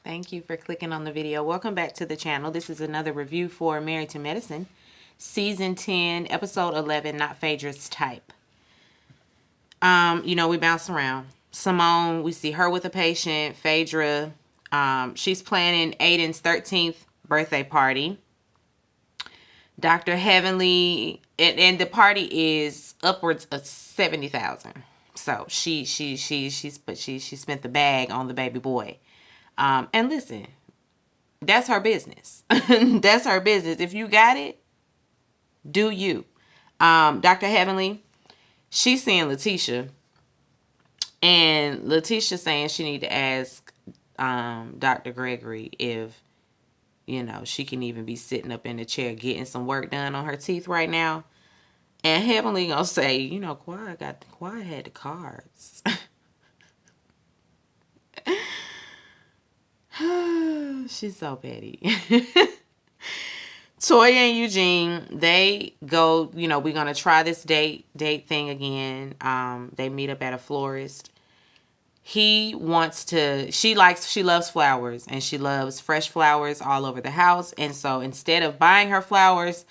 Thank you for clicking on the video. Welcome back to the channel. This is another review for Married to Medicine, Season 10, Episode 11, Not Phaedra's Type. We bounce around. Simone, we see her with a patient. Phaedra, she's planning Aiden's 13th birthday party. Dr. Heavenly, and the party is upwards of $70,000. So she spent the bag on the baby boy. And listen, that's her business. That's her business. If you got it, do you. Dr. Heavenly, she's seeing Letitia, and Letitia saying she need to ask Dr. Gregory if she can even be sitting up in the chair getting some work done on her teeth right now. And Heavenly gonna say, Quiet had the cards. She's so petty. Toya and Eugene, they go, we're gonna try this date thing again. They meet up at a florist. She loves flowers, and she loves fresh flowers all over the house. And so instead of buying her flowers,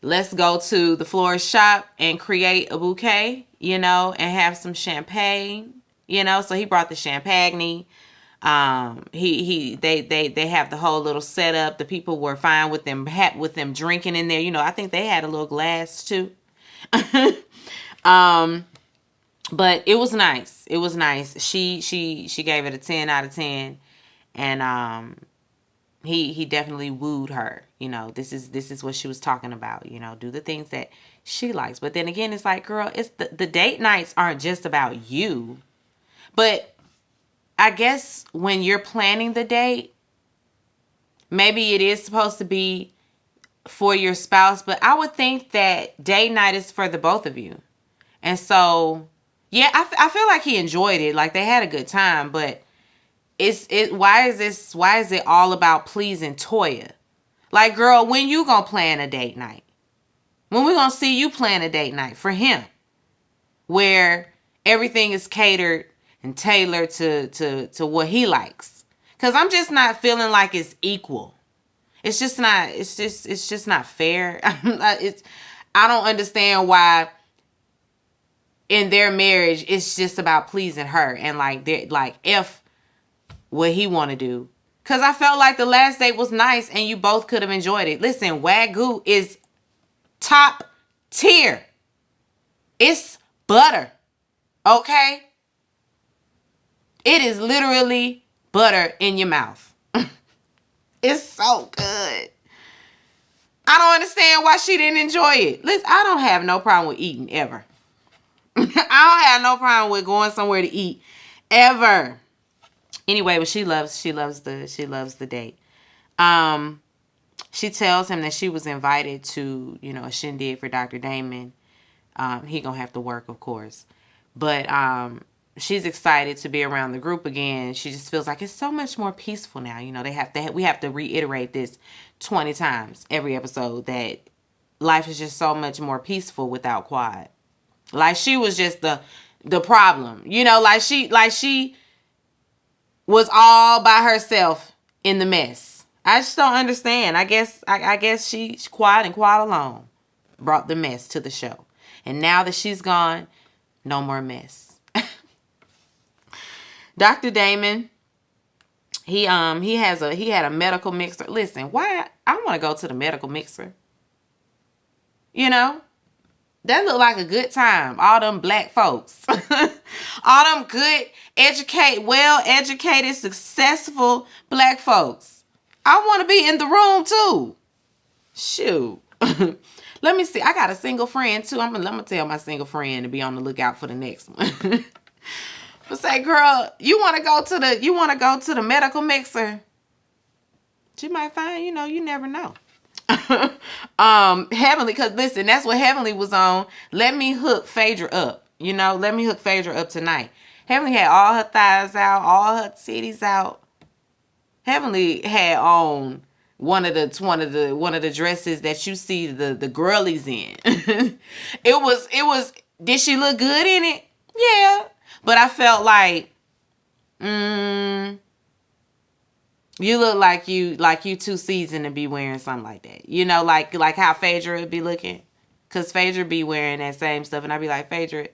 let's go to the florist shop and create a bouquet, and have some champagne, So he brought the champagne. They have the whole little setup. The people were fine with them drinking in there. I think they had a little glass too. But it was nice. It was nice. She gave it a 10 out of 10. And he definitely wooed her. This is what she was talking about. Do the things that she likes. But then again, it's like, girl, it's the date nights aren't just about you. But I guess when you're planning the date, maybe it is supposed to be for your spouse, but I would think that date night is for the both of you. And so, yeah, I feel like he enjoyed it. Like, they had a good time, but why is it all about pleasing Toya? Like, girl, when you gonna plan a date night? When we gonna see you plan a date night for him? Where everything is catered and tailored to what he likes. Cause I'm just not feeling like it's equal. It's just not fair. I don't understand why in their marriage it's just about pleasing her and if what he want to do. Cause I felt like the last date was nice and you both could have enjoyed it. Listen, Wagyu is top tier. It's butter. Okay? It is literally butter in your mouth. It's so good. I don't understand why she didn't enjoy it. Listen, I don't have no problem with eating ever. I don't have no problem with going somewhere to eat ever. Anyway, but she loves the date. She tells him that she was invited to, a shindig for Dr. Damon. He gonna have to work, of course. But she's excited to be around the group again. She just feels like it's so much more peaceful now. We have to reiterate this 20 times every episode that life is just so much more peaceful without Quad. Like, she was just the problem. Like she was all by herself in the mess. I just don't understand. I guess she Quad and Quad alone brought the mess to the show. And now that she's gone, no more mess. Dr. Damon, he had a medical mixer. Listen, why I want to go to the medical mixer. That looked like a good time. All them black folks. All them good, well-educated, successful black folks. I want to be in the room too. Shoot. Let me see. I got a single friend too. I'm gonna tell my single friend to be on the lookout for the next one. But say, girl, you want to go to the medical mixer? She might find, you never know. Heavenly, because listen, that's what Heavenly was on. Let me hook Phaedra up. Let me hook Phaedra up tonight. Heavenly had all her thighs out, all her titties out. Heavenly had on one of the dresses that you see the girlies in. It was. Did she look good in it? Yeah. But I felt like, You look like you too seasoned to be wearing something like that. You know, like how Phaedra would be looking. Cause Phaedra be wearing that same stuff, and I'd be like, Phaedra,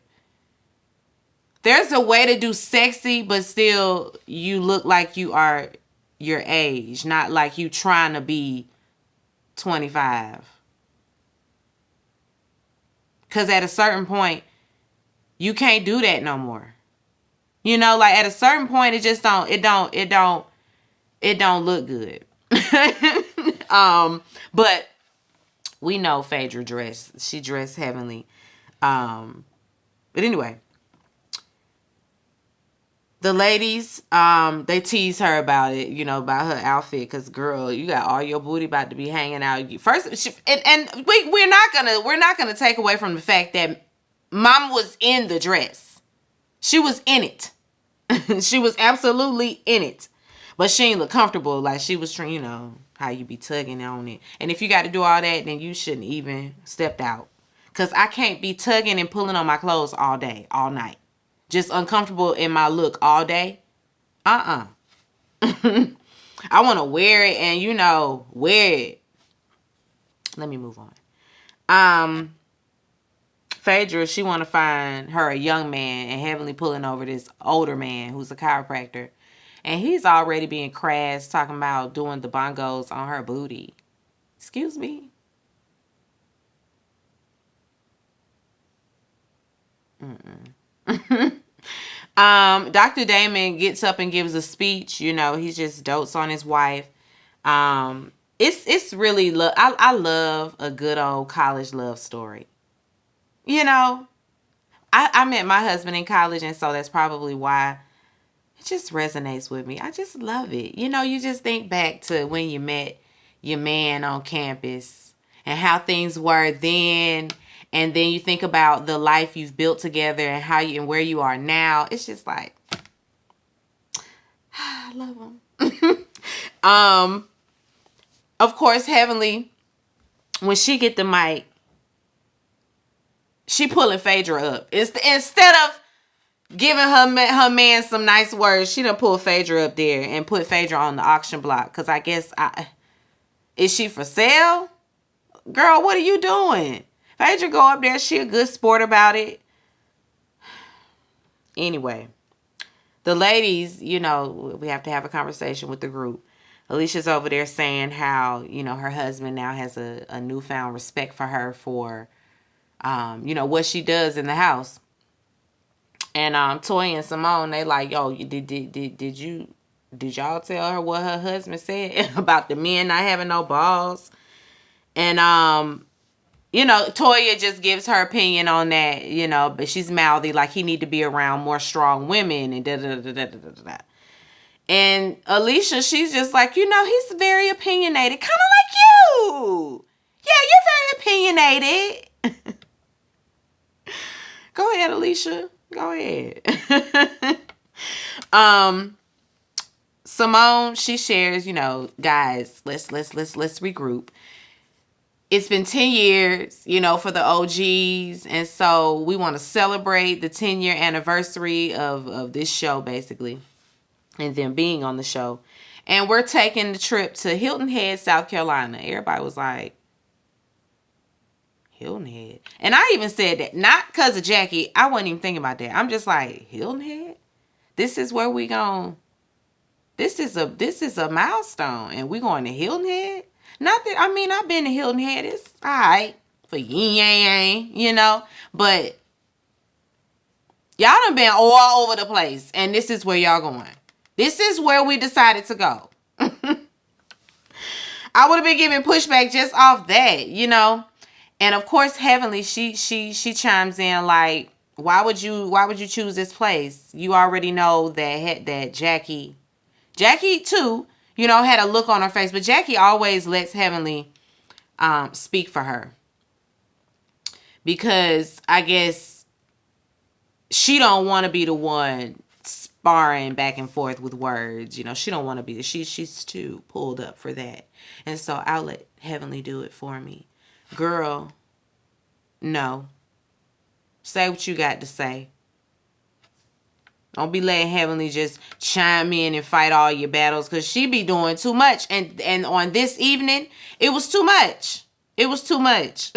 there's a way to do sexy, but still you look like you are your age, not like you trying to be 25. Cause at a certain point, you can't do that no more. You know, like at a certain point, it just don't look good. But we know Phaedra dressed. She dressed heavenly. But anyway, the ladies, they tease her about it, you know, about her outfit, because girl, you got all your booty about to be hanging out. We're not gonna take away from the fact that Mama was in the dress. She was in it. She was absolutely in it. But she ain't look comfortable. Like she was trying, you know, how you be tugging on it. And if you got to do all that, then you shouldn't even stepped out. Because I can't be tugging and pulling on my clothes all day, all night. Just uncomfortable in my look all day. I want to wear it and, you know, wear it. Let me move on. Phaedra, she want to find her a young man, and Heavenly pulling over this older man who's a chiropractor. And he's already being crass, talking about doing the bongos on her booty. Excuse me? Dr. Damon gets up and gives a speech. You know, he just dotes on his wife. It's really, I love a good old college love story. You know, I met my husband in college, and so that's probably why it just resonates with me. I just love it. You know, you just think back to when you met your man on campus and how things were then, and then you think about the life you've built together and how you and where you are now. It's just like, I love him. Of course, Heavenly, when she get the mic, she pulling Phaedra up. Instead of giving her man some nice words, she done pull Phaedra up there and put Phaedra on the auction block. Because I guess, is she for sale? Girl, what are you doing? Phaedra go up there. She a good sport about it. Anyway, the ladies, you know, we have to have a conversation with the group. Alicia's over there saying how, you know, her husband now has a newfound respect for her for, you know, what she does in the house. And Toy and Simone, they like, yo, did y'all tell her what her husband said about the men not having no balls? And you know, Toya just gives her opinion on that, you know, but she's mouthy, like he need to be around more strong women and da da da da da da da. And Alicia, she's just like, you know, he's very opinionated, kind of like you. Yeah, you're very opinionated. Go ahead, Alicia. Go ahead. Simone, she shares, you know, guys, let's regroup. It's been 10 years, you know, for the OGs. And so we want to celebrate the 10-year anniversary of this show, basically, and them being on the show. And we're taking the trip to Hilton Head, South Carolina. Everybody was like, Hilton Head. And I even said that, not because of Jackie. I wasn't even thinking about that. I'm just like, Hilton Head? This is where we going. This is a milestone. And we going to Hilton Head? Not that, I mean, I've been to Hilton Head. It's all right for yin yang, you know. But y'all done been all over the place. And this is where y'all going. This is where we decided to go. I would have been giving pushback just off that, you know. And of course, Heavenly, she chimes in like, why would you choose this place? You already know that Jackie too, you know, had a look on her face, but Jackie always lets Heavenly speak for her, because I guess she don't want to be the one sparring back and forth with words. You know, she don't want to be. She's too pulled up for that, and so I'll let Heavenly do it for me. Girl, no. Say what you got to say. Don't be letting Heavenly just chime in and fight all your battles, because she be doing too much. And on this evening, it was too much. It was too much.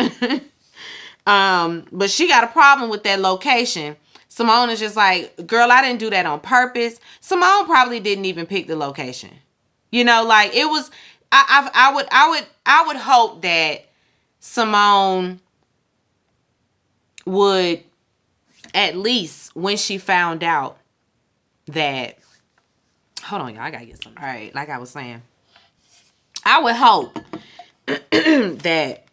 But she got a problem with that location. Simone is just like, girl, I didn't do that on purpose. Simone probably didn't even pick the location. You know, like it was. I would hope that Simone would, at least when she found out that, hold on, y'all, I gotta get some. All right, like I was saying, I would hope that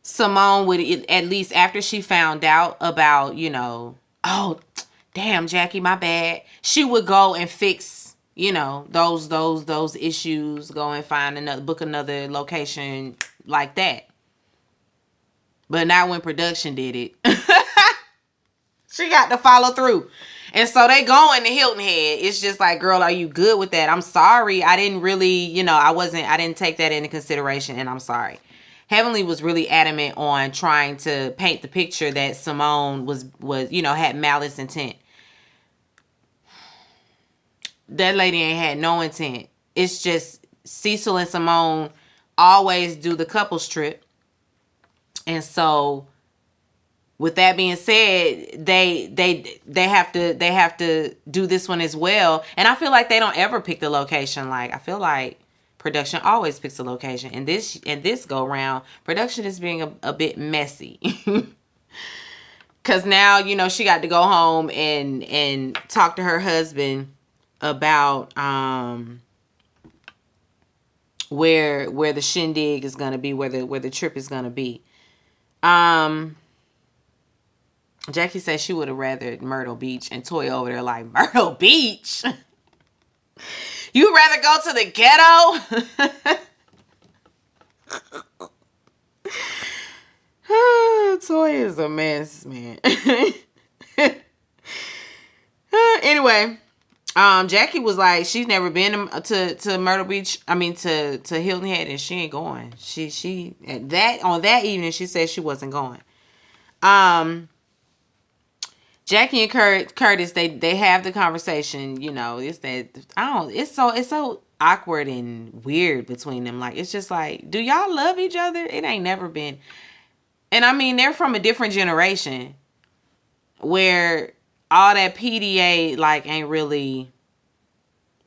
Simone would, at least after she found out about, you know, oh, damn, Jackie, my bad, she would go and fix, you know, those issues, go and find another, book another location like that. But not when production did it. She got to follow through. And so they go in the Hilton Head. It's just like, girl, are you good with that? I'm sorry. I didn't really, you know, I didn't take that into consideration, and I'm sorry. Heavenly was really adamant on trying to paint the picture that Simone was, you know, had malice intent. That lady ain't had no intent. It's just Cecil and Simone always do the couples trip. And so with that being said, they have to do this one as well. And I feel like they don't ever pick the location. Like, I feel like production always picks a location. And this go round, production is being a bit messy. Cause now, you know, she got to go home and talk to her husband about where the shindig is gonna be, where the trip is gonna be. Jackie said she would have rather Myrtle Beach, and Toy over there like, Myrtle Beach? You'd rather go to the ghetto? Toy is a mess, man. Anyway, Jackie was like, she's never been to Myrtle Beach. I mean, to Hilton Head, and she ain't going. She on that evening, she said she wasn't going. Jackie and Curtis, they have the conversation. You know, it's that it's so awkward and weird between them. Like, it's just like, do y'all love each other? It ain't never been. And I mean, they're from a different generation where all that PDA like ain't really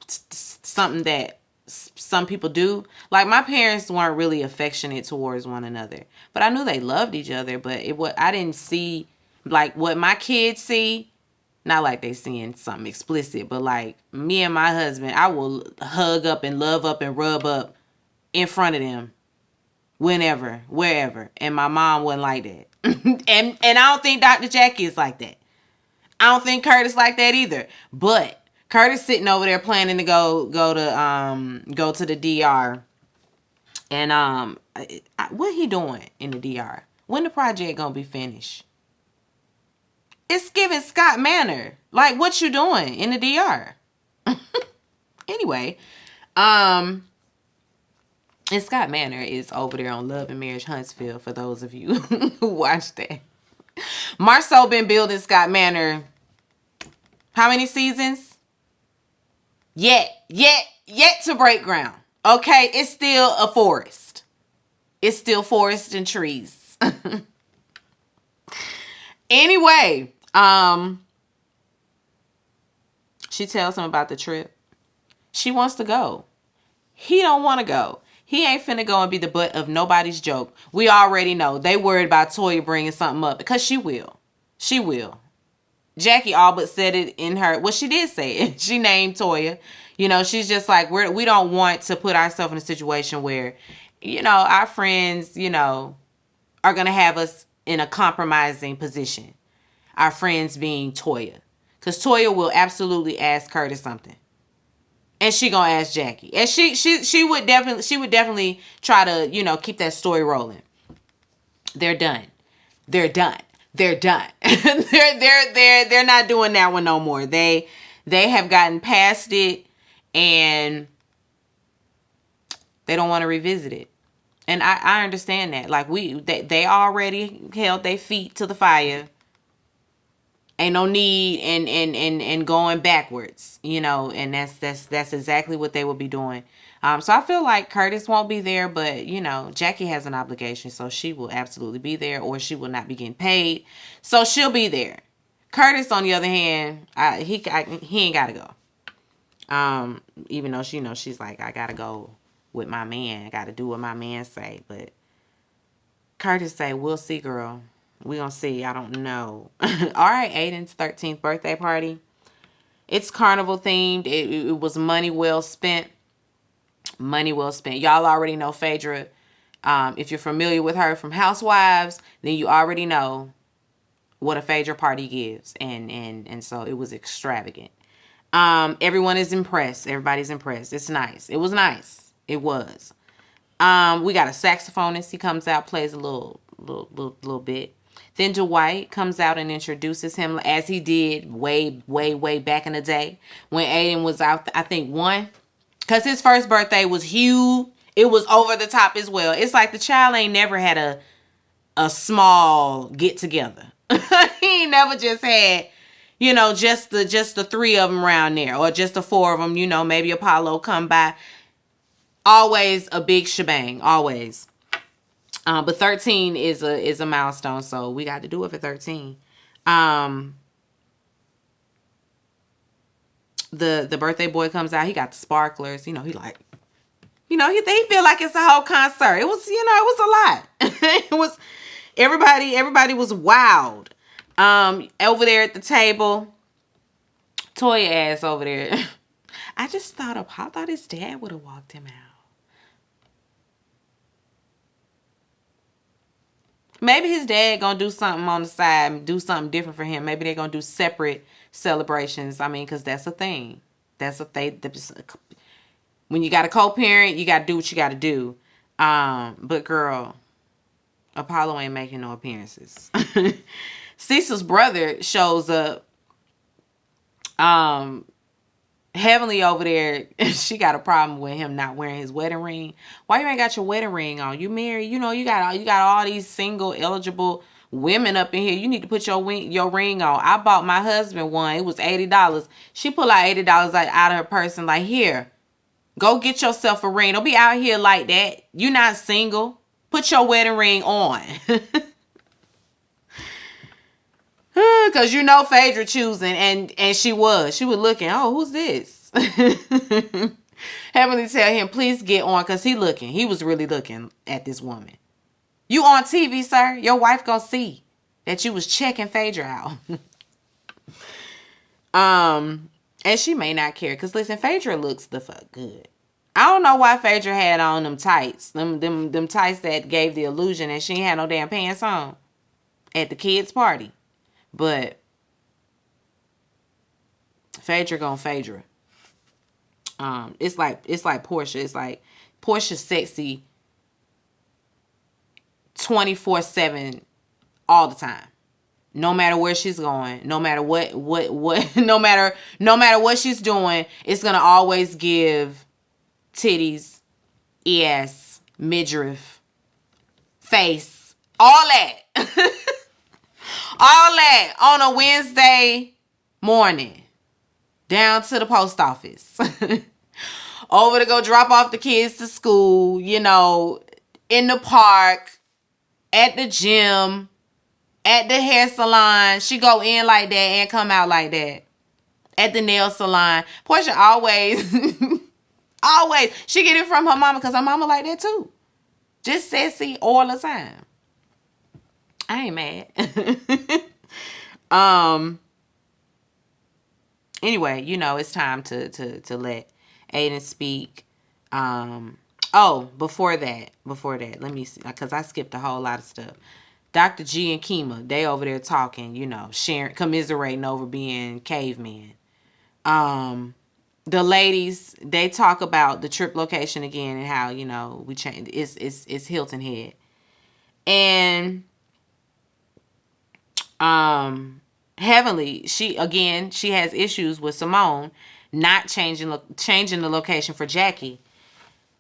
something that some people do. Like, my parents weren't really affectionate towards one another, but I knew they loved each other. But I didn't see like what my kids see. Not like they seeing something explicit, but like me and my husband, I will hug up and love up and rub up in front of them whenever, wherever. And my mom wasn't like that. and I don't think Dr. Jackie is like that. I don't think Curtis like that either. But Curtis sitting over there planning to go to the DR. And what he doing in the DR? When the project gonna be finished? It's giving Scott Manor. Like, what you doing in the DR? Anyway, and Scott Manor is over there on Love and Marriage Huntsville, for those of you who watched that. Marceau been building Scott Manor how many seasons? Yet to break ground. Okay, it's still a forest. It's still forest and trees. Anyway, she tells him about the trip. She wants to go. He don't want to go. He ain't finna go and be the butt of nobody's joke. We already know. They worried about Toya bringing something up, because she will. She will. Jackie all but said it in her. Well, she did say it. She named Toya. You know, she's just like, we don't want to put ourselves in a situation where, you know, our friends, you know, are going to have us in a compromising position. Our friends being Toya. Because Toya will absolutely ask Curtis something. And she gonna ask Jackie. And she would definitely try to, you know, keep that story rolling. They're done. They're done. They're done. they're not doing that one no more. They have gotten past it, and they don't want to revisit it. And I understand that. Like, they already held their feet to the fire. Ain't no need in going backwards, and that's exactly what they will be doing. So I feel like Curtis won't be there, but Jackie has an obligation, so she will absolutely be there, or she will not be getting paid, so she'll be there. Curtis, on the other hand, he ain't gotta go. Even though she's like, I gotta go with my man, I gotta do what my man say, but Curtis say, we'll see, girl. We gonna see. I don't know. All right, Aiden's 13th birthday party. It's carnival themed. It was money well spent. Money well spent. Y'all already know Phaedra. If you're familiar with her from Housewives, then you already know what a Phaedra party gives. And so it was extravagant. Everyone is impressed. Everybody's impressed. It's nice. It was nice. It was. We got a saxophonist. He comes out, plays a little bit. Then Dwight comes out and introduces him as he did way back in the day when Aiden was out. I think one, because his first birthday was huge. It was over the top as well. It's like the child ain't never had a small get together. He never just had, just the three of them around there, or just the four of them. Maybe Apollo come by. Always a big shebang, always. But 13 is a milestone, so we got to do it for 13. The birthday boy comes out. He got the sparklers. He like, he feel like it's a whole concert. It was, it was a lot. It was everybody was wild. Over there at the table, Toya ass over there. I thought his dad would have walked him out. Maybe his dad gonna do something on the side, do something different for him. Maybe they're gonna do separate celebrations. I mean, because that's a thing. When you got a co-parent, you gotta do what you gotta do. But girl, Apollo ain't making no appearances. Cecil's brother shows up. Heavenly over there, she got a problem with him not wearing his wedding ring. Why you ain't got your wedding ring on? You married, you got all these single eligible women up in here. You need to put your ring on. I bought my husband one. It was $80. She pulled out $80 out of her purse and like, here, go get yourself a ring. Don't be out here like that. You not single. Put your wedding ring on. Because Phaedra choosing, and she was looking, oh, who's this? Having to tell him, please get on, because he was really looking at this woman. You on TV, sir? Your wife gonna see that you was checking Phaedra out. And she may not care, because listen, Phaedra looks the fuck good. I don't know why Phaedra had on them tights, them tights that gave the illusion that she ain't had no damn pants on at the kids' party. But Phaedra gonna Phaedra. It's like Portia. It's like Portia's sexy 24/7 all the time. No matter where she's going, no matter what no matter what she's doing, it's gonna always give titties, ass, midriff, face, all that. All that on a Wednesday morning. Down to the post office. Over to go drop off the kids to school, in the park, at the gym, at the hair salon. She go in like that and come out like that. At the nail salon. Portia always, always. She get it from her mama because her mama like that too. Just sassy all the time. I ain't mad. Anyway, it's time to let Aiden speak. Before that, let me see, because I skipped a whole lot of stuff. Dr. G and Kima, they over there talking, sharing, commiserating over being cavemen. The ladies, they talk about the trip location again and how, we changed. It's Hilton Head. And Heavenly, she has issues with Simone not changing the location for Jackie.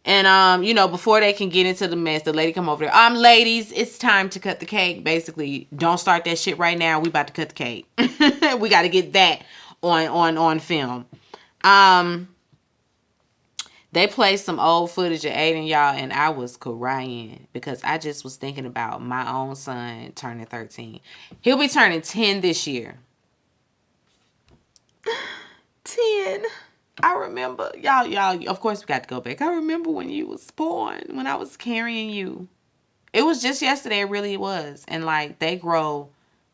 And before they can get into the mess, the lady come over there. Ladies, it's time to cut the cake. Basically, don't start that shit right now. We about to cut the cake. We got to get that on film. They played some old footage of Aiden, y'all, and I was crying because I just was thinking about my own son turning 13. He'll be turning 10 this year. 10. I remember, y'all, of course we got to go back. I remember when you was born, when I was carrying you. It was just yesterday, it really was. And like, they grow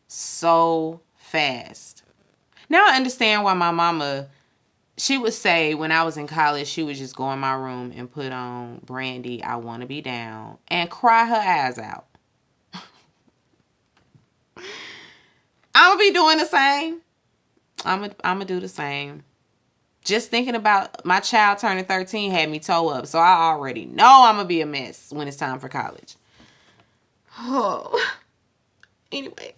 so fast. Now I understand why my mama, she would say when I was in college, she would just go in my room and put on Brandy, I Want to Be Down, and cry her eyes out. I'm going to be doing the same. I'm going to do the same. Just thinking about my child turning 13 had me toe up. So I already know I'm going to be a mess when it's time for college. Oh. Anyway.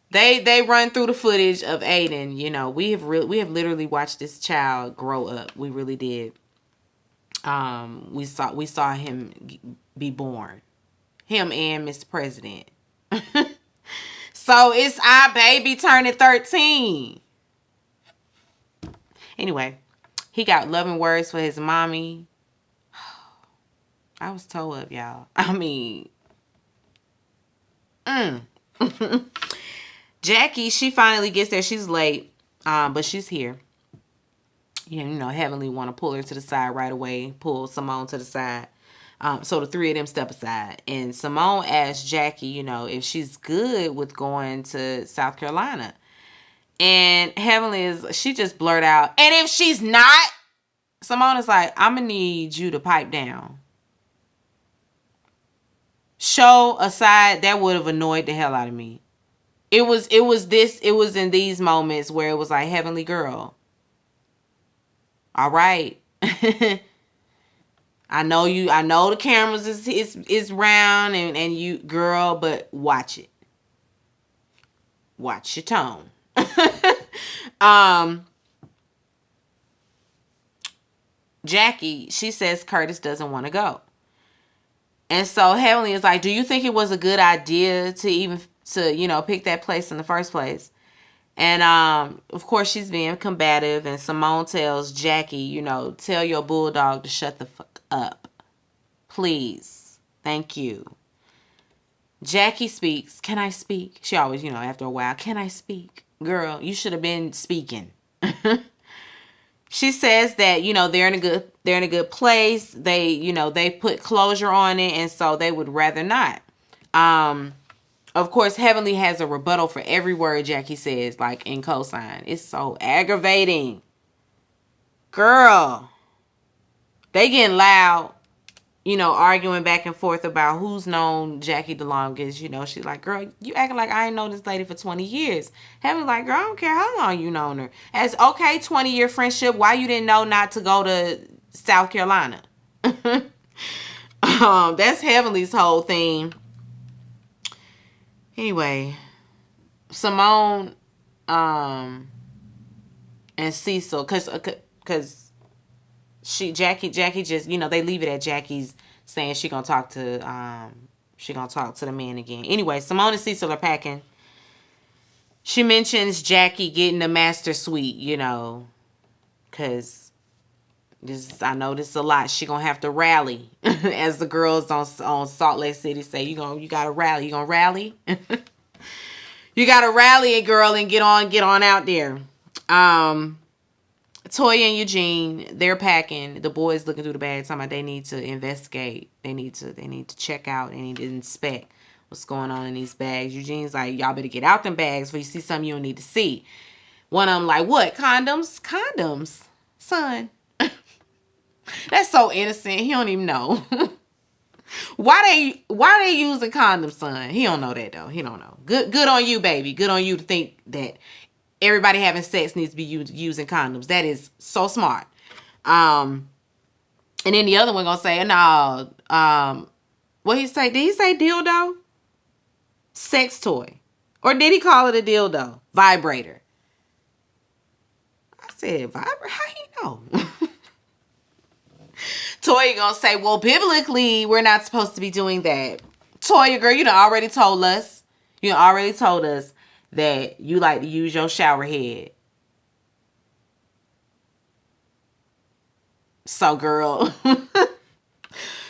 They run through the footage of Aiden. We have literally watched this child grow up. We really did. We saw him be born. Him and Mr. President. So it's our baby turning 13. Anyway, he got loving words for his mommy. I was toe up, y'all. I mean, Jackie, she finally gets there. She's late, but she's here. Heavenly want to pull her to the side right away, pull Simone to the side. So the three of them step aside. And Simone asked Jackie, if she's good with going to South Carolina. And Heavenly she just blurt out, and if she's not, Simone is like, I'm going to need you to pipe down. Show aside, that would have annoyed the hell out of me. It was in these moments where it was like, Heavenly girl. All right. I know the cameras is round and you girl, but watch it. Watch your tone. Jackie, she says Curtis doesn't want to go. And so Heavenly is like, do you think it was a good idea to pick that place in the first place? And of course she's being combative, and Simone tells Jackie, tell your bulldog to shut the fuck up. Please. Thank you. Jackie speaks. Can I speak? She always, after a while, can I speak? Girl, you should have been speaking. She says that, they're in a good place. They put closure on it, and so they would rather not. Of course, Heavenly has a rebuttal for every word Jackie says, like in cosign. It's so aggravating. Girl. They getting loud, arguing back and forth about who's known Jackie the longest. She's like, girl, you acting like I ain't known this lady for 20 years. Heavenly like, girl, I don't care how long you known her. As okay, 20-year friendship, why you didn't know not to go to South Carolina? That's Heavenly's whole thing. Anyway, Simone and Cecil, cause Jackie just, they leave it at Jackie's saying she gonna talk to the man again. Anyway, Simone and Cecil are packing. She mentions Jackie getting the master suite, cause I know this is a lot. She gonna have to rally, as the girls on Salt Lake City say. You gotta rally. You gonna rally? You gotta rally, girl, and get on out there. Toya and Eugene, they're packing. The boys looking through the bags, talking about they need to investigate. They need to check out. They need to inspect what's going on in these bags. Eugene's like, y'all better get out them bags before you see something you don't need to see. One of them like, what? Condoms, son. That's so innocent. He don't even know. Why they using condoms, son? He don't know that though. He don't know. Good on you, baby. Good on you to think that everybody having sex needs to be using condoms. That is so smart. And then the other one gonna say, no. What he say? Did he say dildo? Sex toy, or did he call it a dildo? Vibrator. I said vibrator. How you know? Toya gonna say, well, biblically, we're not supposed to be doing that. Toya, girl, you done already told us. You done already told us that you like to use your shower head. So, girl,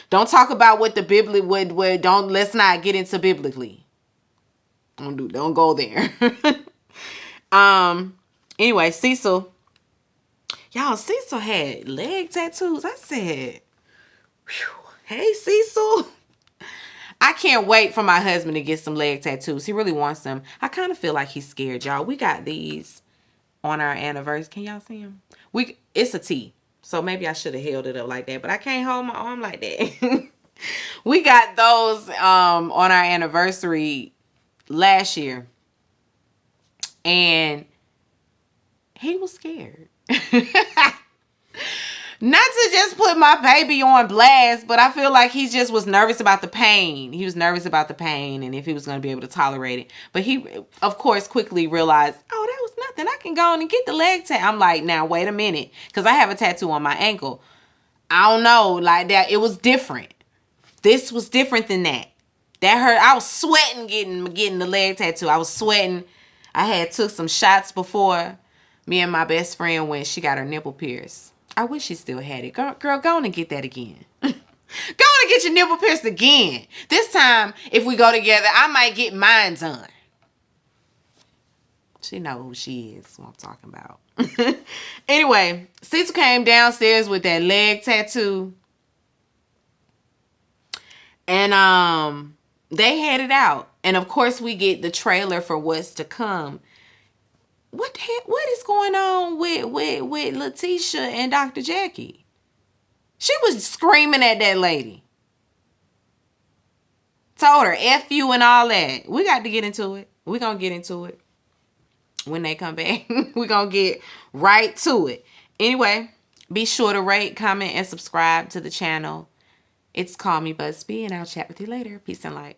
don't talk about what the biblically would. Don't, let's not get into biblically. Don't go there. Anyway, Cecil. Y'all, Cecil had leg tattoos. I said, hey, Cecil. I can't wait for my husband to get some leg tattoos. He really wants them. I kind of feel like he's scared, y'all. We got these on our anniversary. Can y'all see them? It's a T. So maybe I should have held it up like that. But I can't hold my arm like that. We got those on our anniversary last year. And he was scared. Not to just put my baby on blast, but I feel like he just was nervous about the pain. He was nervous about the pain and if he was going to be able to tolerate it. But he, of course, quickly realized, oh, that was nothing. I can go on and get the leg tattoo. I'm like, now, wait a minute. Because I have a tattoo on my ankle. I don't know. Like that. It was different. This was different than that. That hurt. I was sweating getting the leg tattoo. I was sweating. I had took some shots before me and my best friend when she got her nipple pierced. I wish she still had it. Girl, go on and get that again. Go on and get your nipple pierced again. This time, if we go together, I might get mine done. She know who she is, what I'm talking about. Anyway, Cecil came downstairs with that leg tattoo. And they headed out. And of course, we get the trailer for what's to come. What is going on with Letitia and Dr. Jackie? She was screaming at that lady. Told her, F you and all that. We got to get into it. We're going to get into it. When they come back, we're going to get right to it. Anyway, be sure to rate, comment, and subscribe to the channel. It's Call Me Busby, and I'll chat with you later. Peace and light.